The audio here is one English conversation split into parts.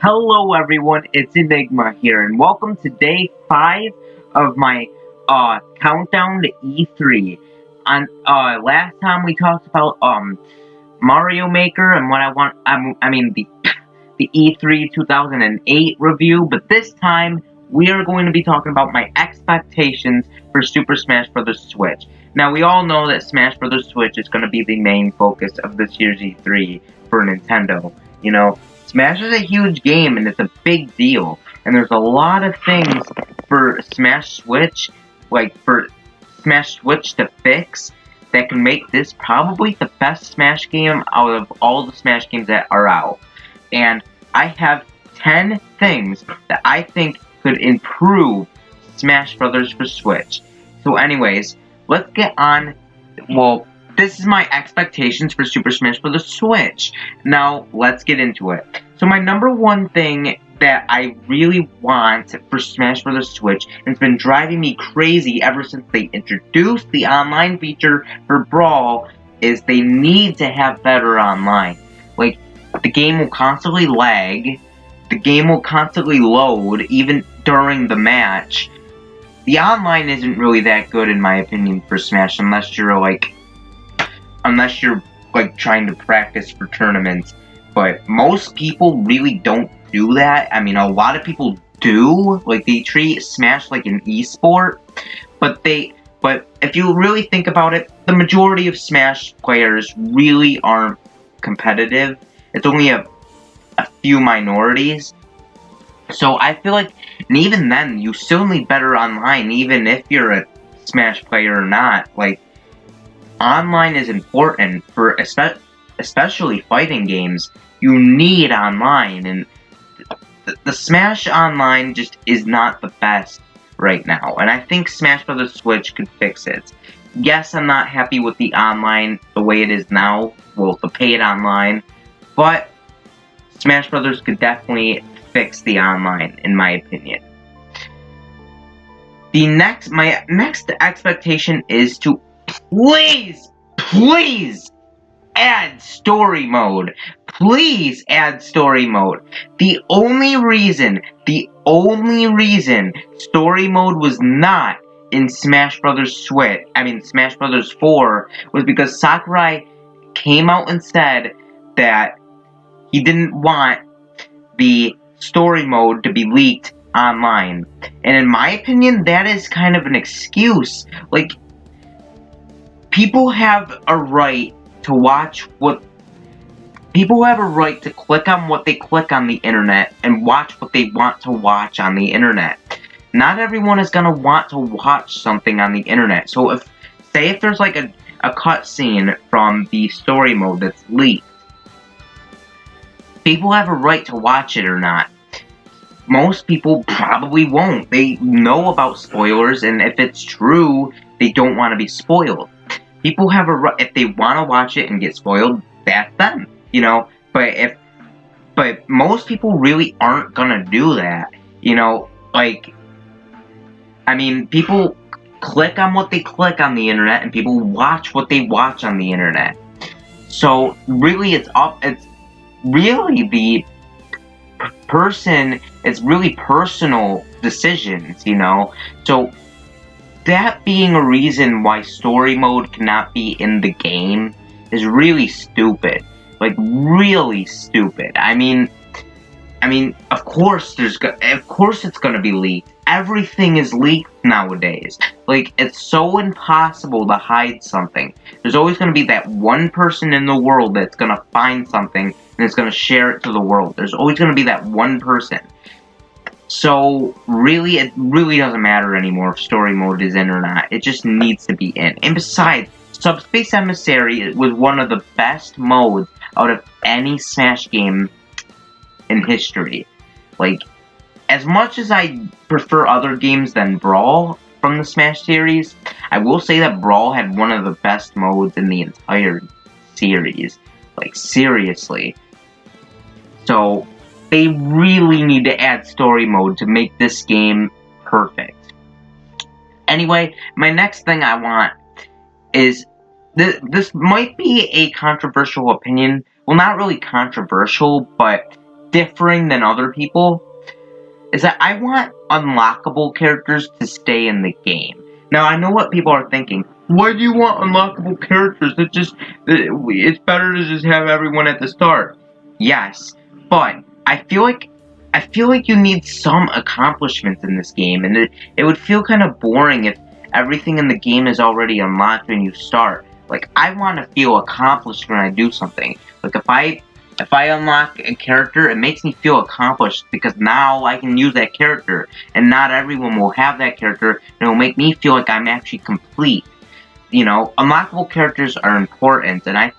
Hello everyone, it's Enigma here, and welcome to day 5 of my countdown to E3. On last time we talked about Mario Maker and what the E3 2008 review, but this time we are going to be talking about my expectations for Super Smash Bros. Switch. Now we all know that Smash Bros. Switch is going to be the main focus of this year's E3 for Nintendo. You know, Smash is a huge game, and it's a big deal. And there's a lot of things for Smash Switch, to fix that can make this probably the best Smash game out of all the Smash games that are out. And I have 10 things that I think could improve Smash Brothers for Switch. So anyways, let's get on. Well, this is my expectations for Super Smash Bros. Switch. Now, let's get into it. So my number one thing that I really want for Smash Bros. Switch, and it's been driving me crazy ever since they introduced the online feature for Brawl, is they need to have better online. Like, the game will constantly lag, the game will constantly load, even during the match. The online isn't really that good, in my opinion, for Smash, unless you're trying to practice for tournaments. But most people really don't do that. I mean, a lot of people do. Like, they treat Smash like an esport. But if you really think about it, the majority of Smash players really aren't competitive. It's only a few minorities. So I feel like, and even then, you still need better online, even if you're a Smash player or not. Like, online is important for especially fighting games. You need online, and the Smash Online just is not the best right now. And I think Smash Bros. Switch could fix it. Yes, I'm not happy with the online the way it is now. Well, the paid online, but Smash Bros. Could fix the online, in my opinion. My next expectation is to please add story mode. Please add story mode. The only reason story mode was not in Smash Bros. Smash Bros. 4 was because Sakurai came out and said that he didn't want the story mode to be leaked online. And in my opinion, that is kind of an excuse. Like, people have a right to click on what they click on the internet and watch what they want to watch on the internet. Not everyone is gonna want to watch something on the internet. So if there's like a cutscene from the story mode that's leaked, people have a right to watch it or not. Most people probably won't. They know about spoilers, and if it's true, they don't want to be spoiled. People have a right, if they want to watch it and get spoiled, that's them, you know. But most people really aren't gonna do that, you know. Like, I mean, people click on what they click on the internet, and people watch what they watch on the internet. So really, it's really the person. It's really personal decisions, you know. So that being a reason why story mode cannot be in the game is really stupid. Like, really stupid. I mean, of course it's gonna be leaked. Everything is leaked nowadays. Like, it's so impossible to hide something. There's always gonna be that one person in the world that's gonna find something and is gonna share it to the world. There's always gonna be that one person. So, really, it really doesn't matter anymore if story mode is in or not. It just needs to be in. And besides, Subspace Emissary was one of the best modes out of any Smash game in history. Like, as much as I prefer other games than Brawl from the Smash series, I will say that Brawl had one of the best modes in the entire series. Like, seriously. So, they really need to add story mode to make this game perfect. Anyway, my next thing I want is, this might be a controversial opinion. Well, not really controversial, but differing than other people is that I want unlockable characters to stay in the game. Now, I know what people are thinking. Why do you want unlockable characters? It's better to just have everyone at the start. Yes, but I feel like you need some accomplishments in this game, and it would feel kind of boring if everything in the game is already unlocked when you start. Like, I want to feel accomplished when I do something. Like, if I unlock a character, it makes me feel accomplished because now I can use that character, and not everyone will have that character, and it will make me feel like I'm actually complete. You know, unlockable characters are important, and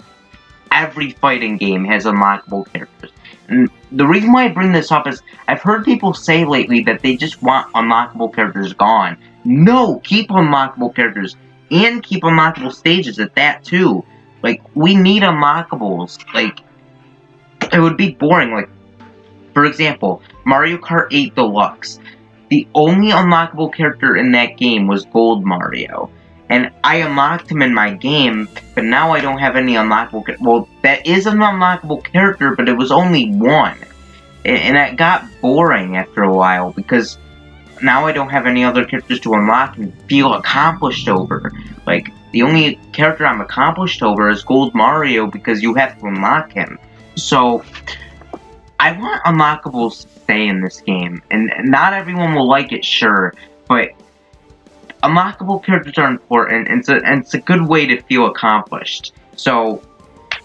every fighting game has unlockable characters. And the reason why I bring this up is I've heard people say lately that they just want unlockable characters gone. No, keep unlockable characters, and keep unlockable stages at that too. Like, we need unlockables. Like, it would be boring. Like, for example, Mario Kart 8 Deluxe. The only unlockable character in that game was Gold Mario. And I unlocked him in my game, but now I don't have any unlockable... Well, that is an unlockable character, but it was only one. And it got boring after a while, because now I don't have any other characters to unlock and feel accomplished over. Like, the only character I'm accomplished over is Gold Mario, because you have to unlock him. So, I want unlockables to stay in this game, and not everyone will like it, sure, but unlockable characters are important, and it's a good way to feel accomplished. So,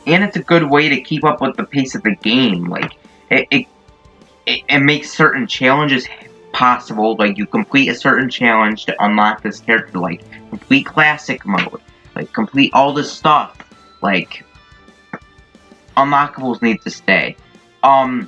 and it's a good way to keep up with the pace of the game. Like, it makes certain challenges possible. Like, you complete a certain challenge to unlock this character, like complete classic mode, like complete all this stuff. Like, unlockables need to stay. My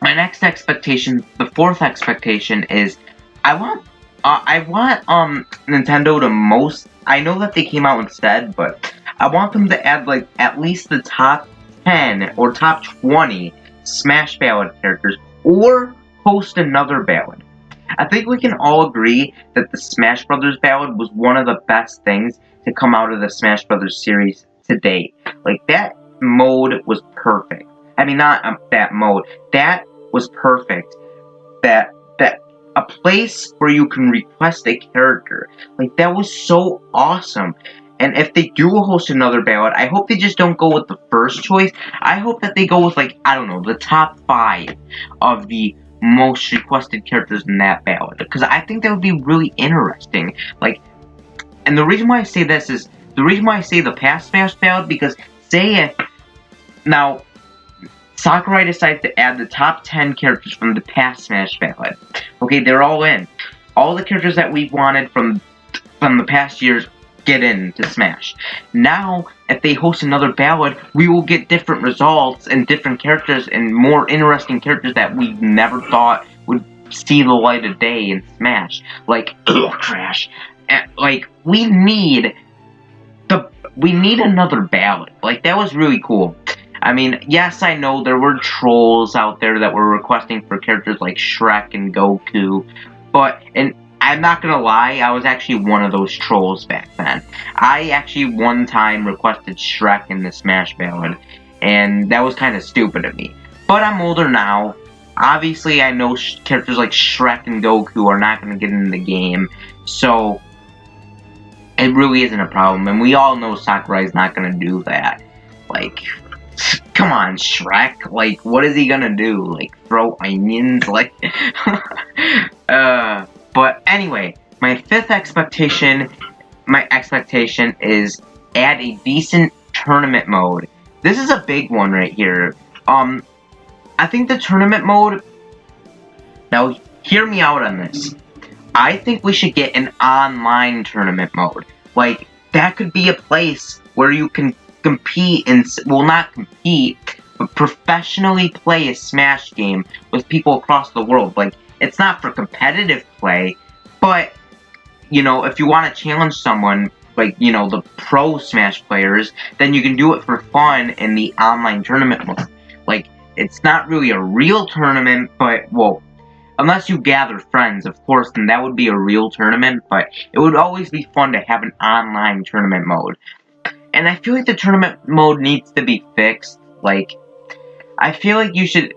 next expectation, the fourth expectation, is I want Nintendo to I know that they came out instead, but I want them to add, like, at least the top 10 or top 20 Smash Ballad characters, or host another ballad. I think we can all agree that the Smash Brothers ballad was one of the best things to come out of the Smash Brothers series to date. Like, that mode was perfect. I mean, not that mode. That was perfect. That a place where you can request a character. Like, that was so awesome. And if they do host another ballad, I hope they just don't go with the first choice. I hope that they go with, like, I don't know, the top 5 of the most requested characters in that ballad. Because I think that would be really interesting. Like, and the reason why I say this is, the reason why I say the past Smash ballad, because say if, now, Sakurai decides to add the top 10 characters from the past Smash ballad. Okay, they're all in. All the characters that we've wanted from the past years get into Smash. Now, if they host another ballad, we will get different results and different characters and more interesting characters that we never thought would see the light of day in Smash. Like, Crash. Like, we need another ballad. Like, that was really cool. I mean, yes, I know there were trolls out there that were requesting for characters like Shrek and Goku, and I'm not gonna lie, I was actually one of those trolls back then. I actually one time requested Shrek in the Smash Ballad, and that was kind of stupid of me. But I'm older now. Obviously, I know characters like Shrek and Goku are not gonna get in the game, so it really isn't a problem, and we all know Sakurai's not gonna do that. Like, come on, Shrek. Like, what is he gonna do? Like, throw onions? Like, but anyway, my fifth expectation, is add a decent tournament mode. This is a big one right here. I think the tournament mode, now hear me out on this. I think we should get an online tournament mode. Like, that could be a place where you can compete well, not compete, but professionally play a Smash game with people across the world. Like, it's not for competitive play, but, you know, if you want to challenge someone, like, you know, the pro Smash players, then you can do it for fun in the online tournament mode. Like, it's not really a real tournament, but, well, unless you gather friends, of course, then that would be a real tournament, but it would always be fun to have an online tournament mode. And I feel like the tournament mode needs to be fixed. Like, I feel like you should,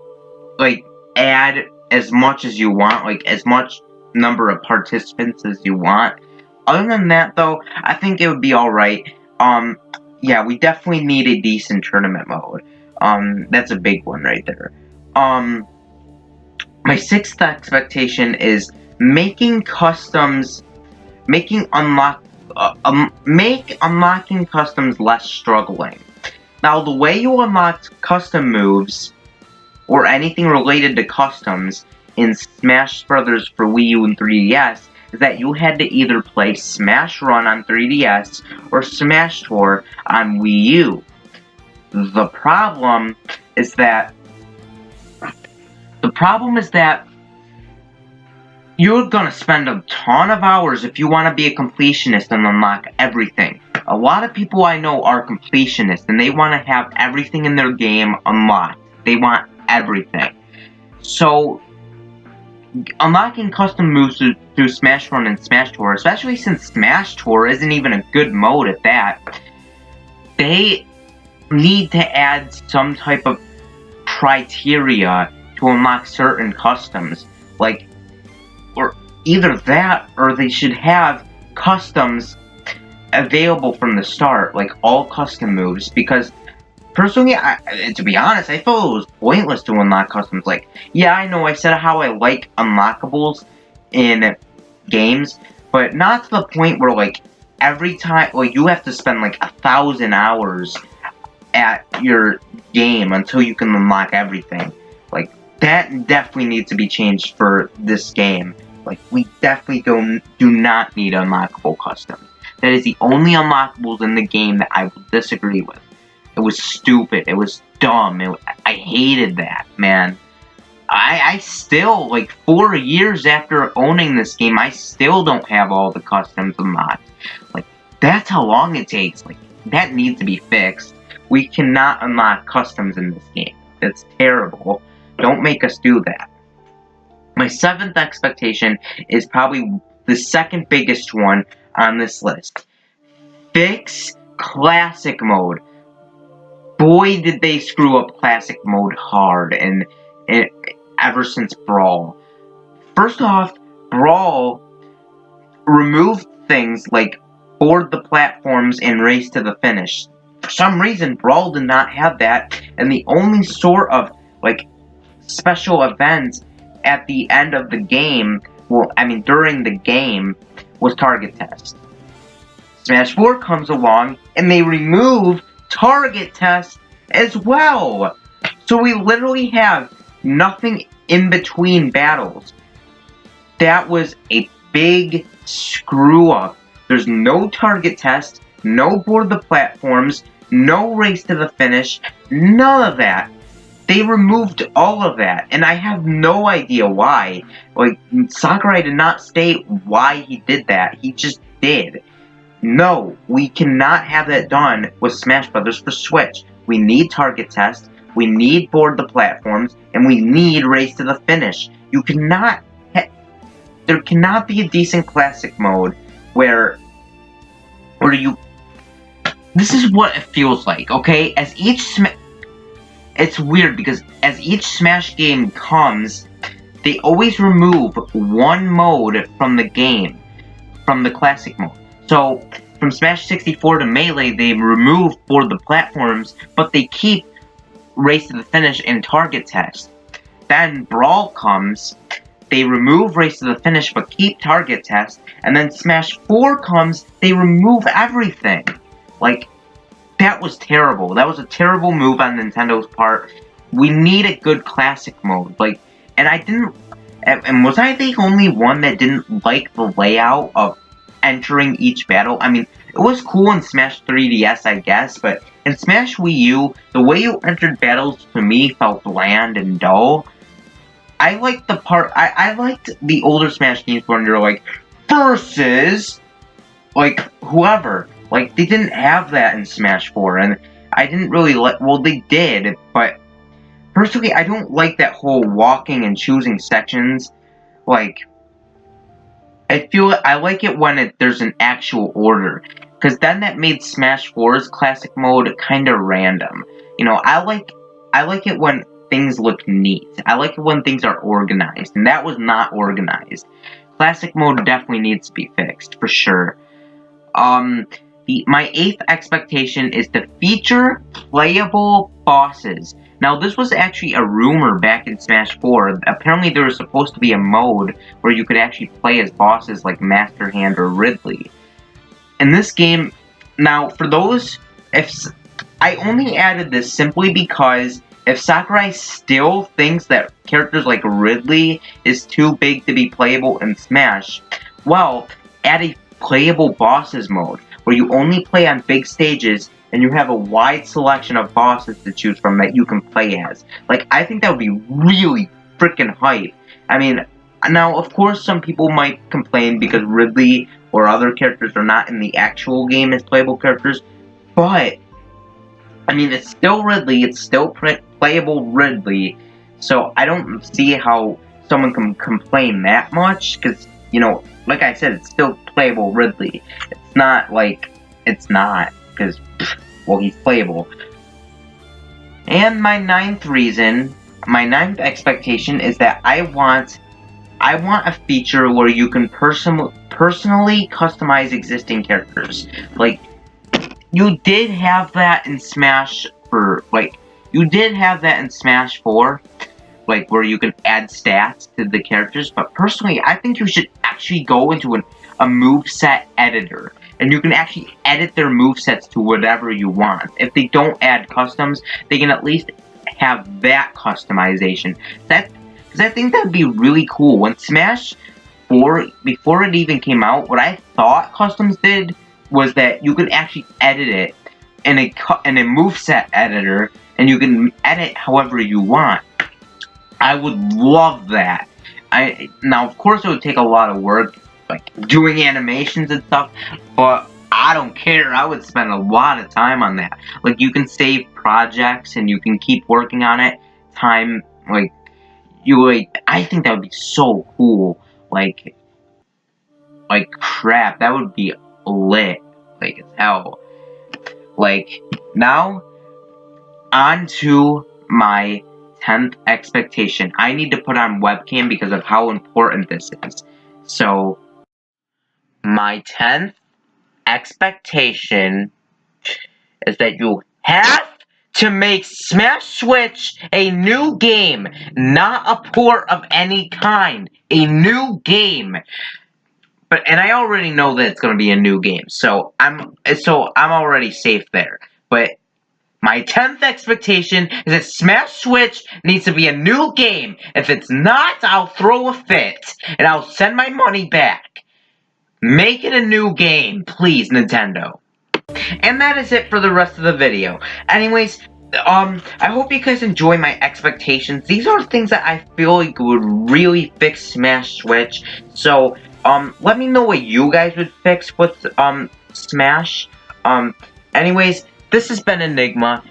like, add as much as you want, like, as much number of participants as you want. Other than that, though, I think it would be alright. Yeah, we definitely need a decent tournament mode. That's a big one right there. My sixth expectation is making customs, making make unlocking customs less struggling. Now, the way you unlock custom moves, or anything related to customs, in Smash Brothers for Wii U and 3DS, is that you had to either play Smash Run on 3DS, or Smash Tour on Wii U. The problem is that you're gonna spend a ton of hours if you want to be a completionist and unlock everything. A lot of people I know are completionists, and they want to have everything in their game unlocked. They want everything. So, unlocking custom moves through Smash Run and Smash Tour, especially since Smash Tour isn't even a good mode at that, they need to add some type of criteria to unlock certain customs. Like, or either that, or they should have customs available from the start, like all custom moves, because personally, to be honest, I felt it was pointless to unlock customs. Like, yeah, I know I said how I like unlockables in games, but not to the point where, like, every time, like, you have to spend, like, 1,000 hours at your game until you can unlock everything. Like, that definitely needs to be changed for this game. Like, we definitely do not need unlockable customs. That is the only unlockables in the game that I will disagree with. It was stupid. It was dumb. I hated that, man. I still, like, 4 years after owning this game, I still don't have all the customs unlocked. Like, that's how long it takes. Like, that needs to be fixed. We cannot unlock customs in this game. That's terrible. Don't make us do that. My seventh expectation is probably the second biggest one on this list. Fix Classic Mode. Boy, did they screw up Classic Mode hard, and ever since Brawl. First off, Brawl removed things like board the platforms and race to the finish. For some reason, Brawl did not have that, and the only sort of, like, special event at the end of the game, well, I mean, during the game, was Target Test. Smash 4 comes along, and they remove Target Test as well. So we literally have nothing in between battles. That was a big screw up. There's no Target Test, no board the platforms, no race to the finish, none of that. They removed all of that, and I have no idea why. Like, Sakurai did not state why he did that. He just did. No, we cannot have that done with Smash Brothers for Switch. We need Target Test, we need board the platforms, and we need race to the finish. You cannot... there cannot be a decent classic mode where you... This is what it feels like, okay? As each it's weird, because as each Smash game comes, they always remove one mode from the game, from the classic mode. So, from Smash 64 to Melee, they remove board the platforms, but they keep Race to the Finish and Target Test. Then Brawl comes, they remove Race to the Finish, but keep Target Test, and then Smash 4 comes, they remove everything. Like, that was terrible. That was a terrible move on Nintendo's part. We need a good classic mode. Like, and I didn't... And was I the only one that didn't like the layout of entering each battle? I mean, it was cool in Smash 3DS, I guess, but in Smash Wii U, the way you entered battles, to me, felt bland and dull. I liked the part... I liked the older Smash games when you're like, versus... like, whoever. Like, they didn't have that in Smash 4, and I didn't really like... Well, they did, but... Personally, I don't like that whole walking and choosing sections. Like... I like it when there's an actual order. Because then that made Smash 4's classic mode kind of random. You know, I like it when things look neat. I like it when things are organized, and that was not organized. Classic mode definitely needs to be fixed, for sure. My 8th expectation is to feature playable bosses. Now, this was actually a rumor back in Smash 4. Apparently, there was supposed to be a mode where you could actually play as bosses like Master Hand or Ridley. In this game, now, for those, I only added this simply because if Sakurai still thinks that characters like Ridley is too big to be playable in Smash, well, add a playable bosses mode, where you only play on big stages, and you have a wide selection of bosses to choose from that you can play as. Like, I think that would be really freaking hype. I mean, now, of course, some people might complain because Ridley or other characters are not in the actual game as playable characters, but, I mean, it's still Ridley, it's still playable Ridley, so I don't see how someone can complain that much, because, you know, like I said, it's still playable Ridley. It's not like it's not, because, well, he's playable. And my 9th expectation is that I want a feature where you can personally customize existing characters. Like, you did have that in Smash you did have that in Smash 4, like, where you can add stats to the characters, but personally, I think you should actually go into a moveset editor, and you can actually edit their movesets to whatever you want. If they don't add customs, they can at least have that customization. Because I think that'd be really cool. When Smash 4, before it even came out, what I thought customs did was that you could actually edit it in a moveset editor, and you can edit however you want. I would love that. Now, of course, it would take a lot of work, like doing animations and stuff, but I don't care. I would spend a lot of time on that. Like, you can save projects and you can keep working on it. I think that would be so cool. Like crap, that would be lit. Like, as hell. Like, now, on to my 10th expectation. I need to put on webcam because of how important this is. So, my 10th expectation is that you have to make Smash Switch a new game, not a port of any kind. A new game. And I already know that it's going to be a new game, so I'm already safe there. But my 10th expectation is that Smash Switch needs to be a new game. If it's not, I'll throw a fit, and I'll send my money back. Make it a new game, please, Nintendo. And that is it for the rest of the video. Anyways, I hope you guys enjoy my expectations. These are things that I feel like would really fix Smash Switch. So, let me know what you guys would fix with, Smash. Anyways, this has been Enigma.